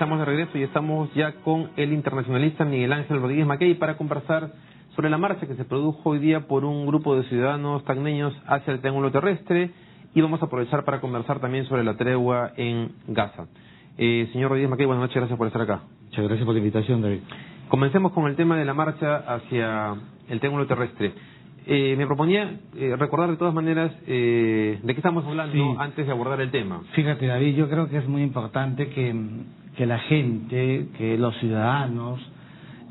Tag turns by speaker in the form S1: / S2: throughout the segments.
S1: estamos de regreso y estamos ya con el internacionalista Miguel Ángel Rodríguez Mackey para conversar sobre la marcha que se produjo hoy día por un grupo de ciudadanos tacneños hacia el Triángulo Terrestre, y vamos a aprovechar para conversar también sobre la tregua en Gaza. Señor Rodríguez Mackey, buenas noches, gracias por estar acá.
S2: Muchas gracias por la invitación, David.
S1: Comencemos con el tema de la marcha hacia el Triángulo Terrestre. Me proponía recordar de todas maneras de qué estamos hablando antes de abordar el tema.
S2: Fíjate, David, yo creo que es muy importante que la gente, que los ciudadanos,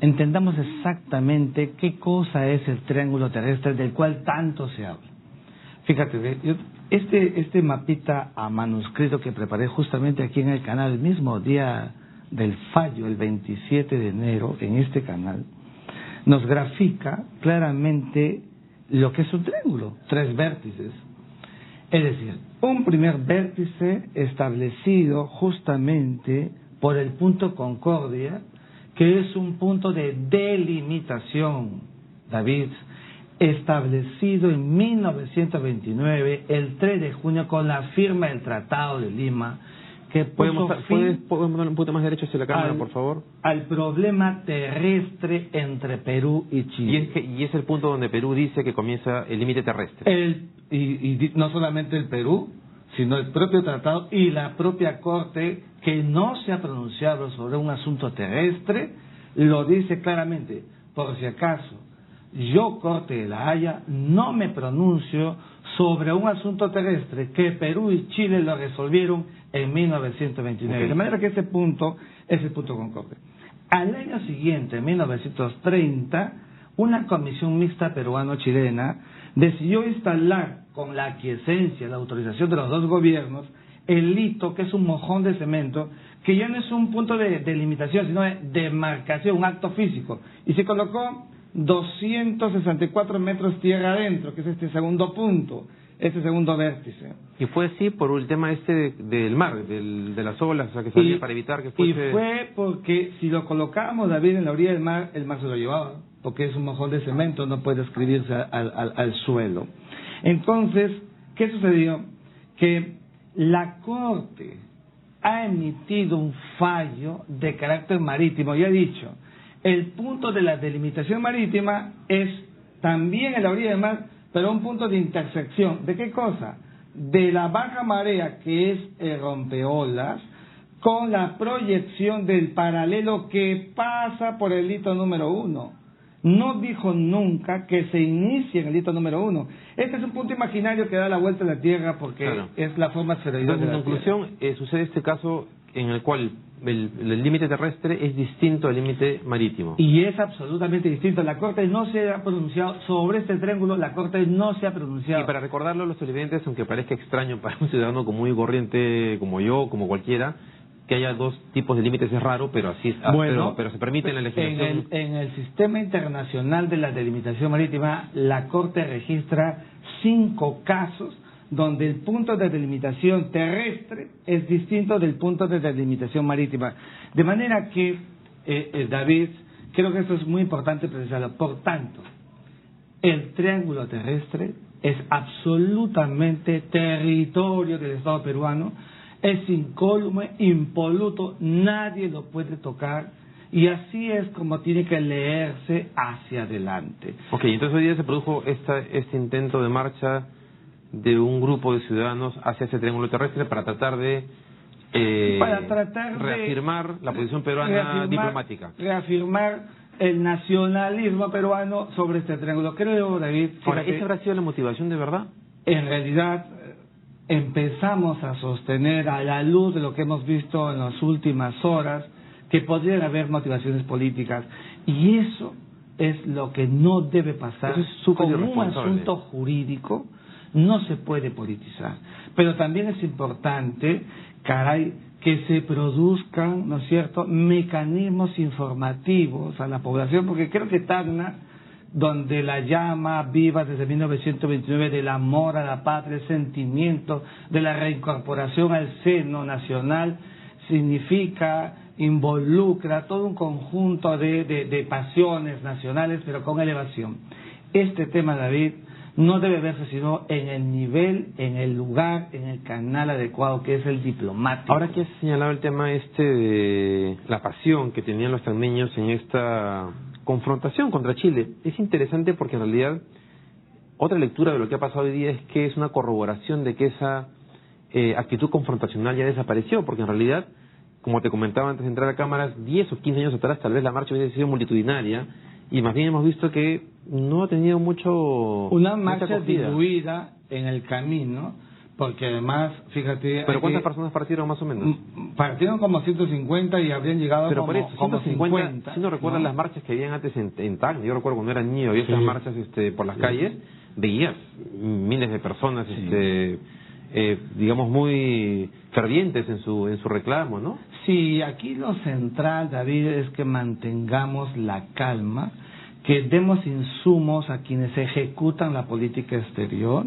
S2: entendamos exactamente qué cosa es el Triángulo Terrestre del cual tanto se habla. Fíjate, este mapita a manuscrito que preparé justamente aquí en el canal, el mismo día del fallo, el 27 de enero, en este canal, nos grafica claramente lo que es un triángulo, 3 vértices. Es decir, un primer vértice establecido justamente por el punto Concordia, que es un punto de delimitación, David, establecido en 1929, el 3 de junio, con la firma del Tratado de Lima, que
S1: ¿Podemos poner un poquito más derecho hacia la cámara, por favor?
S2: Al problema terrestre entre Perú y Chile.
S1: Y es el punto donde Perú dice que comienza el límite terrestre.
S2: Y no solamente el Perú, sino el propio tratado y la propia Corte, que no se ha pronunciado sobre un asunto terrestre, lo dice claramente. Por si acaso, yo, Corte de La Haya, no me pronuncio sobre un asunto terrestre que Perú y Chile lo resolvieron en 1929. Okay. De manera que ese punto es el punto Concordia. Al año siguiente, en 1930, una comisión mixta peruano-chilena decidió instalar, con la aquiescencia, la autorización de los dos gobiernos, el hito, que es un mojón de cemento, que ya no es un punto de delimitación, sino de demarcación, un acto físico. Y se colocó 264 metros tierra adentro, que es este segundo punto, este segundo vértice.
S1: Y fue así por el tema del mar, de las olas, o sea, que salía para evitar que fuese...
S2: Y fue porque si lo colocábamos, David, en la orilla del mar, el mar se lo llevaba, porque es un mojón de cemento, no puede escribirse al suelo. Entonces, ¿qué sucedió? Que la Corte ha emitido un fallo de carácter marítimo y ha dicho: el punto de la delimitación marítima es también en la orilla del mar, pero un punto de intersección. ¿De qué cosa? De la baja marea, que es el rompeolas, con la proyección del paralelo que pasa por el hito número 1. No dijo nunca que se inicie en el hito número 1. Este es un punto imaginario que da la vuelta a la Tierra porque es la forma esferoidal de la Tierra.
S1: En conclusión, sucede este caso en el cual el límite terrestre es distinto al límite marítimo.
S2: Y es absolutamente distinto. La Corte no se ha pronunciado sobre este triángulo, la Corte no se ha pronunciado.
S1: Y para recordarlo a los televidentes, aunque parezca extraño para un ciudadano común y corriente como yo, como cualquiera, que haya dos tipos de límites es raro, pero así es.
S2: Bueno,
S1: pero se permite en la legislación.
S2: En el sistema internacional de la delimitación marítima, la Corte registra 5 casos donde el punto de delimitación terrestre es distinto del punto de delimitación marítima. De manera que, David, creo que esto es muy importante precisarlo. Por tanto, el triángulo terrestre es absolutamente territorio del Estado peruano, es incólume, impoluto, nadie lo puede tocar, y así es como tiene que leerse hacia adelante.
S1: Ok, entonces hoy día se produjo este intento de marcha de un grupo de ciudadanos hacia ese triángulo terrestre para tratar de reafirmar la posición peruana diplomática.
S2: Reafirmar el nacionalismo peruano sobre este triángulo. Creo, David...
S1: Ahora, ¿esa habrá sido la motivación de verdad?
S2: En realidad, empezamos a sostener, a la luz de lo que hemos visto en las últimas horas, que podrían haber motivaciones políticas. Y eso es lo que no debe pasar. Como un asunto jurídico, no se puede politizar. Pero también es importante, que se produzcan, ¿no es cierto?, mecanismos informativos a la población, porque creo que Tacna, donde la llama viva desde 1929 del amor a la patria, el sentimiento de la reincorporación al seno nacional, involucra todo un conjunto de pasiones nacionales, pero con elevación. Este tema, David, no debe verse sino en el nivel, en el lugar, en el canal adecuado, que es el diplomático.
S1: Ahora que has señalado el tema de la pasión que tenían los tagneños en esta confrontación contra Chile, es interesante porque en realidad otra lectura de lo que ha pasado hoy día es que es una corroboración de que esa actitud confrontacional ya desapareció, porque en realidad, como te comentaba antes de entrar a cámaras, 10 o 15 años atrás tal vez la marcha hubiese sido multitudinaria, y más bien hemos visto que no ha tenido
S2: una marcha diluida en el camino, porque además, fíjate...
S1: ¿Pero cuántas personas partieron más o menos?
S2: Partieron como 150 y habrían llegado
S1: pero
S2: como,
S1: por eso,
S2: como 50.
S1: Si no recuerdas las marchas que habían antes en Tacna, yo recuerdo cuando era niño, había esas marchas por las calles, veías miles de personas, digamos, muy fervientes en su reclamo, ¿no?
S2: Sí, aquí lo central, David, es que mantengamos la calma, que demos insumos a quienes ejecutan la política exterior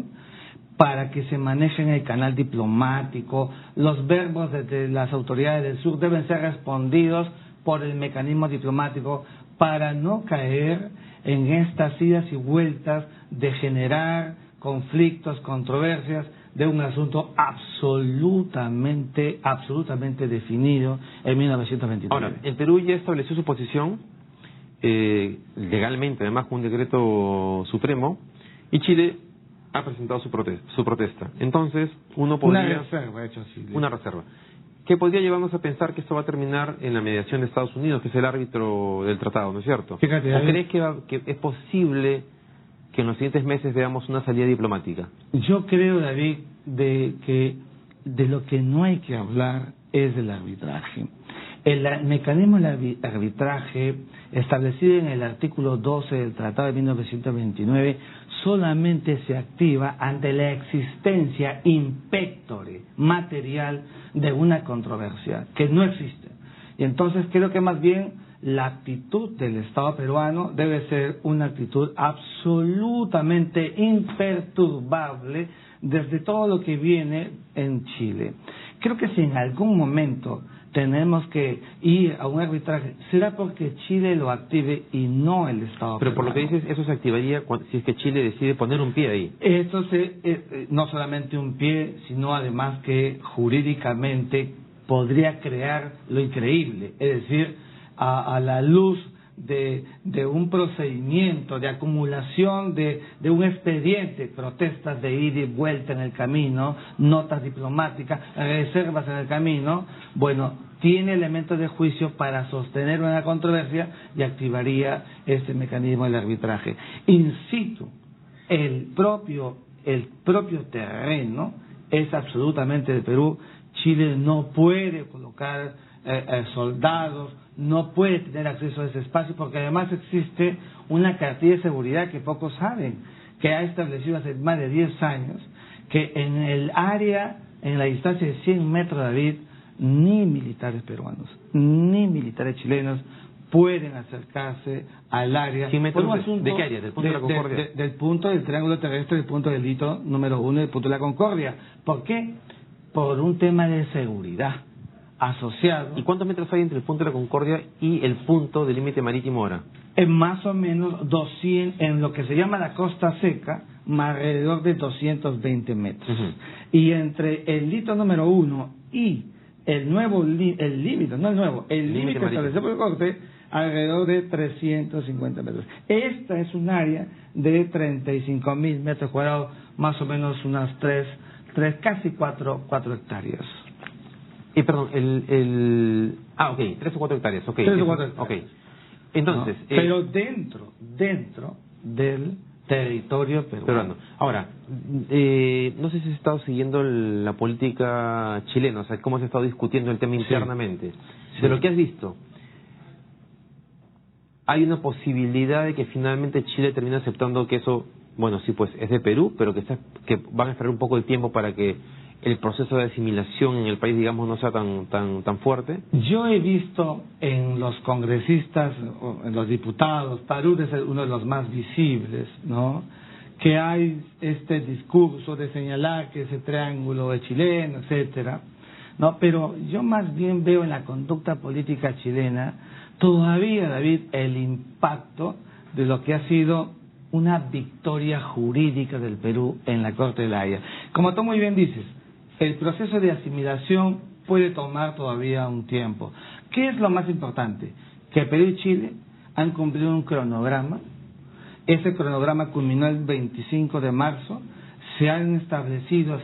S2: para que se manejen el canal diplomático. Los verbos de las autoridades del sur deben ser respondidos por el mecanismo diplomático para no caer en estas idas y vueltas de generar conflictos, controversias de un asunto absolutamente definido en 1929.
S1: Ahora, el Perú ya estableció su posición legalmente, además con un decreto supremo, y Chile ha presentado su protesta. Entonces, uno podría...
S2: Una reserva, hecho Chile.
S1: Una reserva. Que podría llevarnos a pensar que esto va a terminar en la mediación de Estados Unidos, que es el árbitro del tratado, ¿no es cierto?
S2: Fíjate,
S1: ¿O crees que es posible que en los siguientes meses veamos una salida diplomática?
S2: Yo creo, David, de lo que no hay que hablar es del arbitraje. El mecanismo del arbitraje establecido en el artículo 12 del Tratado de 1929 solamente se activa ante la existencia in pectore, material, de una controversia que no existe. Y entonces creo que más bien la actitud del Estado peruano debe ser una actitud absolutamente imperturbable desde todo lo que viene en Chile. Creo que si en algún momento tenemos que ir a un arbitraje, será porque Chile lo active y no el Estado
S1: Pero
S2: peruano.
S1: por lo que dices, eso se activaría si es que Chile decide poner un pie ahí.
S2: Esto no solamente un pie, sino además que jurídicamente podría crear lo increíble, es decir, a la luz de un procedimiento de acumulación de un expediente, protestas de ida y vuelta en el camino, notas diplomáticas, reservas en el camino, bueno, tiene elementos de juicio para sostener una controversia y activaría este mecanismo del arbitraje. In situ, el propio terreno es absolutamente de Perú. Chile no puede colocar soldados, no puede tener acceso a ese espacio, porque además existe una cartilla de seguridad que pocos saben, que ha establecido hace más de 10 años, que en el área, en la distancia de 100 metros, David, ni militares peruanos, ni militares chilenos pueden acercarse al área.
S1: 100 metros ¿de qué área? ¿Del punto de la Concordia?
S2: Del punto del triángulo terrestre, del punto del hito número 1, del punto de la Concordia. ¿Por qué? Por un tema de seguridad asociado.
S1: ¿Y cuántos metros hay entre el punto de la Concordia y el punto del límite marítimo ahora?
S2: En más o menos 200, en lo que se llama la costa seca, alrededor de 220 metros.
S1: Uh-huh.
S2: Y entre el hito número 1 y el límite establecido por el corte, alrededor de 350 metros. Esta es un área de 35.000 metros cuadrados, más o menos unas casi 4 hectáreas.
S1: Perdón, 3 o 4 hectáreas, ok.
S2: 3 o 4 hectáreas.
S1: Okay. Entonces...
S2: No, pero dentro del territorio peruano.
S1: Ahora, no sé si has estado siguiendo la política chilena, o sea, cómo se ha estado discutiendo el tema internamente. Sí. De lo que has visto, ¿hay una posibilidad de que finalmente Chile termine aceptando que eso, bueno, sí, pues es de Perú, pero que van a esperar un poco de tiempo para que el proceso de asimilación en el país, digamos, no sea tan fuerte?
S2: Yo he visto en los congresistas, en los diputados, Perú es uno de los más visibles, ¿no?, que hay este discurso de señalar que ese triángulo es chileno, etcétera, ¿no? Pero yo más bien veo en la conducta política chilena todavía, David, el impacto de lo que ha sido una victoria jurídica del Perú en la Corte de La Haya. Como tú muy bien dices, el proceso de asimilación puede tomar todavía un tiempo. ¿Qué es lo más importante? Que Perú y Chile han cumplido un cronograma. Ese cronograma culminó el 25 de marzo. Se ha establecido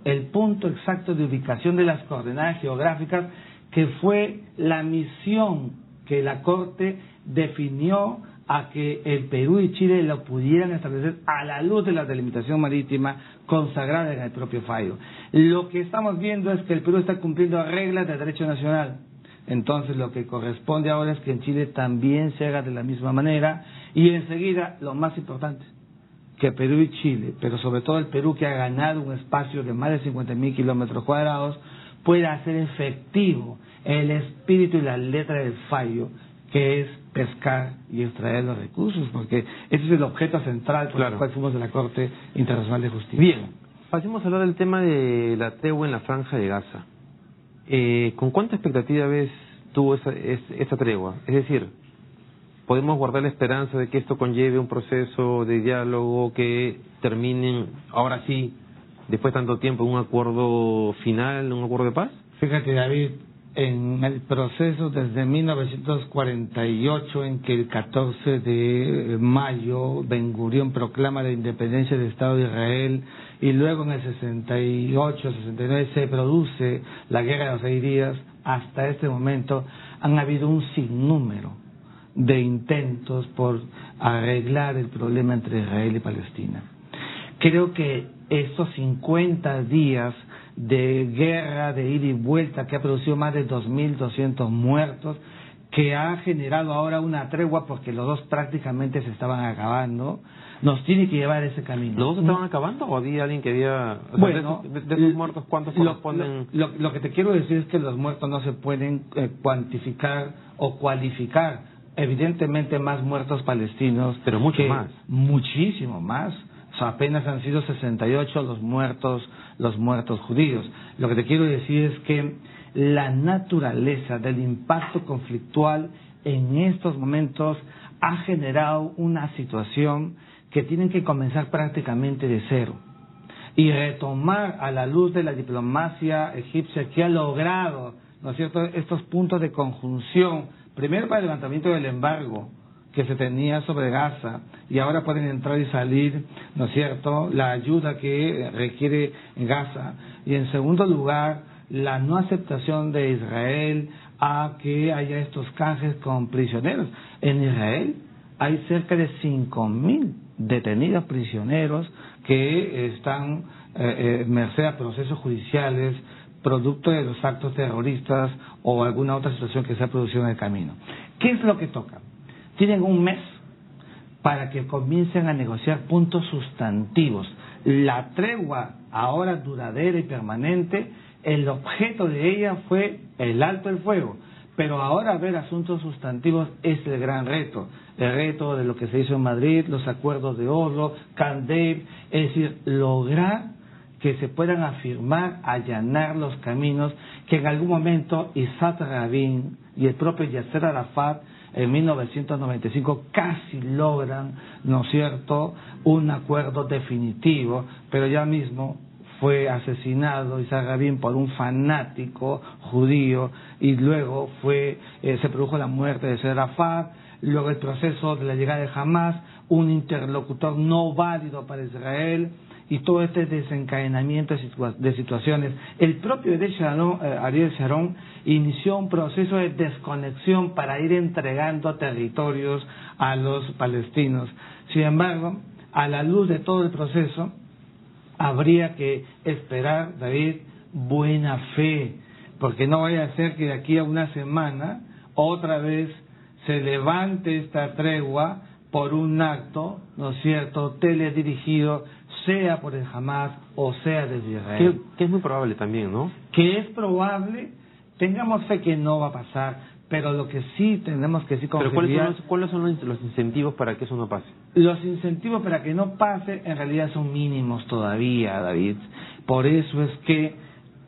S2: el punto exacto de ubicación de las coordenadas geográficas, que fue la misión que la Corte definió a que el Perú y Chile lo pudieran establecer a la luz de la delimitación marítima consagrada en el propio fallo. Lo que estamos viendo es que el Perú está cumpliendo reglas de derecho nacional. Entonces lo que corresponde ahora es que en Chile también se haga de la misma manera, y enseguida, lo más importante, que Perú y Chile, pero sobre todo el Perú, que ha ganado un espacio de más de 50.000 kilómetros cuadrados, pueda hacer efectivo el espíritu y la letra del fallo, que es pescar y extraer los recursos, porque ese es el objeto central por el cual fuimos de la Corte Internacional de Justicia.
S1: Bien, pasemos a hablar del tema de la tregua en la Franja de Gaza. ¿Con cuánta expectativa tuvo esa tregua? Es decir, ¿podemos guardar la esperanza de que esto conlleve un proceso de diálogo, que terminen, ahora sí, después de tanto tiempo, un acuerdo final, un acuerdo de paz?
S2: Fíjate, David, en el proceso desde 1948, en que el 14 de mayo Ben Gurión proclama la independencia del Estado de Israel, y luego en el 68, 69 se produce la Guerra de los 6 días, hasta este momento han habido un sinnúmero de intentos por arreglar el problema entre Israel y Palestina. Creo que estos 50 días de guerra, de ida y vuelta, que ha producido más de 2.200 muertos, que ha generado ahora una tregua porque los dos prácticamente se estaban acabando, nos tiene que llevar ese camino.
S1: ¿Los dos se estaban acabando o había alguien que había...
S2: Bueno,
S1: de esos muertos, ¿cuántos corresponden?
S2: Lo que te quiero decir es que los muertos no se pueden cuantificar o cualificar. Evidentemente más muertos palestinos,
S1: pero mucho más.
S2: Muchísimo más. O sea, apenas han sido 68 los muertos judíos. Lo que te quiero decir es que la naturaleza del impacto conflictual en estos momentos ha generado una situación que tienen que comenzar prácticamente de cero y retomar a la luz de la diplomacia egipcia, que ha logrado, ¿no es cierto?, estos puntos de conjunción, primero para el levantamiento del embargo que se tenía sobre Gaza, y ahora pueden entrar y salir, ¿no es cierto?, la ayuda que requiere Gaza, y en segundo lugar, la no aceptación de Israel a que haya estos canjes con prisioneros. En Israel hay cerca de 5.000 detenidos prisioneros que están merced a procesos judiciales, producto de los actos terroristas o alguna otra situación que se ha producido en el camino. ¿Qué es lo que toca? Tienen un mes para que comiencen a negociar puntos sustantivos. La tregua, ahora duradera y permanente, el objeto de ella fue el alto el fuego, pero ahora ver asuntos sustantivos es el gran reto. El reto de lo que se hizo en Madrid, los acuerdos de Oslo, Camp David, es decir, lograr que se puedan afirmar, allanar los caminos que en algún momento Isaac Rabin y el propio Yasser Arafat en 1995 casi logran, ¿no es cierto?, un acuerdo definitivo, pero ya mismo fue asesinado Isaac Rabin por un fanático judío, y luego se produjo la muerte de Yasser Arafat, luego el proceso de la llegada de Hamas, un interlocutor no válido para Israel, y todo este desencadenamiento de situaciones. El propio Ariel Sharon inició un proceso de desconexión para ir entregando territorios a los palestinos. Sin embargo, a la luz de todo el proceso, habría que esperar, David, buena fe, porque no vaya a ser que de aquí a una semana otra vez se levante esta tregua por un acto, ¿no es cierto?, teledirigido, sea por el Hamas o sea desde Israel.
S1: Que es muy probable también, ¿no?
S2: Que es probable, tengamos fe que no va a pasar, pero lo que sí tenemos que
S1: Pero ¿cuáles son los incentivos para que eso no pase?
S2: Los incentivos para que no pase en realidad son mínimos todavía, David. Por eso es que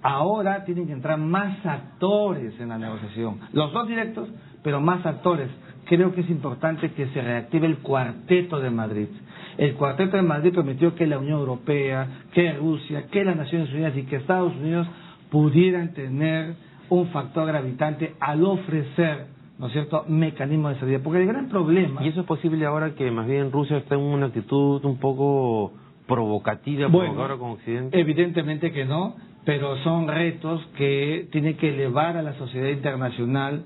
S2: ahora tienen que entrar más actores en la negociación. Los dos directos, pero más actores. creo que es importante que se reactive el Cuarteto de Madrid. El Cuarteto de Madrid permitió que la Unión Europea, que Rusia, que las Naciones Unidas y que Estados Unidos pudieran tener un factor gravitante al ofrecer, ¿no es cierto?, mecanismos de salida. Porque el gran problema...
S1: ¿Y eso es posible ahora que más bien Rusia está en una actitud un poco provocativa, provocadora con Occidente?
S2: Evidentemente que no, pero son retos que tiene que elevar a la sociedad internacional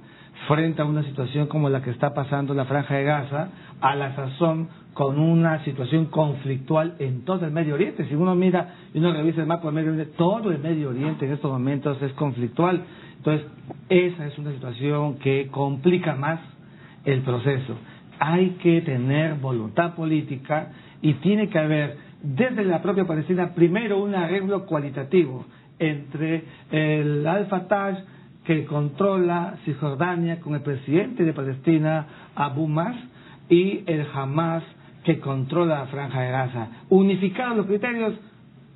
S2: frente a una situación como la que está pasando la Franja de Gaza, a la sazón con una situación conflictual en todo el Medio Oriente. Si uno mira y uno revisa el mapa del Medio Oriente, todo el Medio Oriente en estos momentos es conflictual. Entonces, esa es una situación que complica más el proceso. Hay que tener voluntad política y tiene que haber desde la propia Palestina primero un arreglo cualitativo entre el Al-Fatah, que controla Cisjordania, con el presidente de Palestina, Abu Mas, y el Hamas, que controla la Franja de Gaza. Unificar los criterios,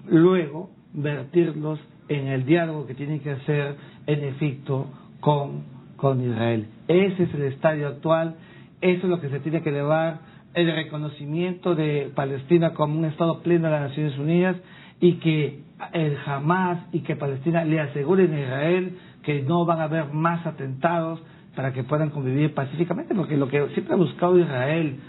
S2: luego vertirlos en el diálogo que tiene que hacer en Egipto con Israel. Ese es el estadio actual, eso es lo que se tiene que elevar, el reconocimiento de Palestina como un Estado pleno de las Naciones Unidas, y que el Hamas y que Palestina le aseguren a Israel que no van a haber más atentados para que puedan convivir pacíficamente, porque lo que siempre ha buscado Israel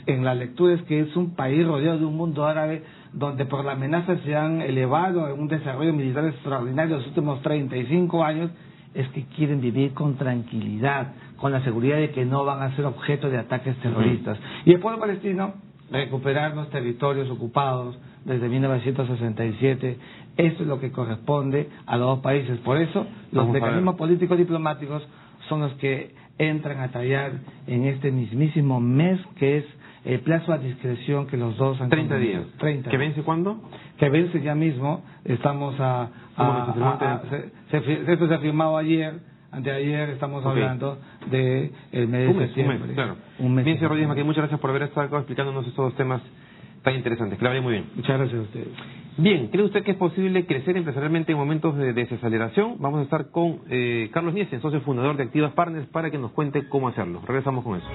S2: en la lectura es que es un país rodeado de un mundo árabe donde por la amenaza se han elevado en un desarrollo militar extraordinario en los últimos 35 años, es que quieren vivir con tranquilidad, con la seguridad de que no van a ser objeto de ataques terroristas. Y el pueblo palestino, recuperar los territorios ocupados desde 1967, eso es lo que corresponde a los dos países. Por eso, los mecanismos políticos diplomáticos son los que entran a tallar en este mismísimo mes, que es el plazo a discreción que los dos han
S1: 30 días.
S2: 30
S1: ¿Que vence cuándo?
S2: Que vence ya mismo. Estamos esto se ha firmado ayer, anteayer, estamos hablando de el mes de septiembre.
S1: Un mes, claro.
S2: Un mes.
S1: Bien, señor Rodríguez Mackey, muchas gracias por haber estado acá explicándonos estos temas tan interesantes. Que la vaya muy bien.
S2: Muchas gracias a ustedes.
S1: Bien, ¿cree usted que es posible crecer empresarialmente en momentos de desaceleración? Vamos a estar con Carlos Niesen, socio fundador de Activas Partners, para que nos cuente cómo hacerlo. Regresamos con eso.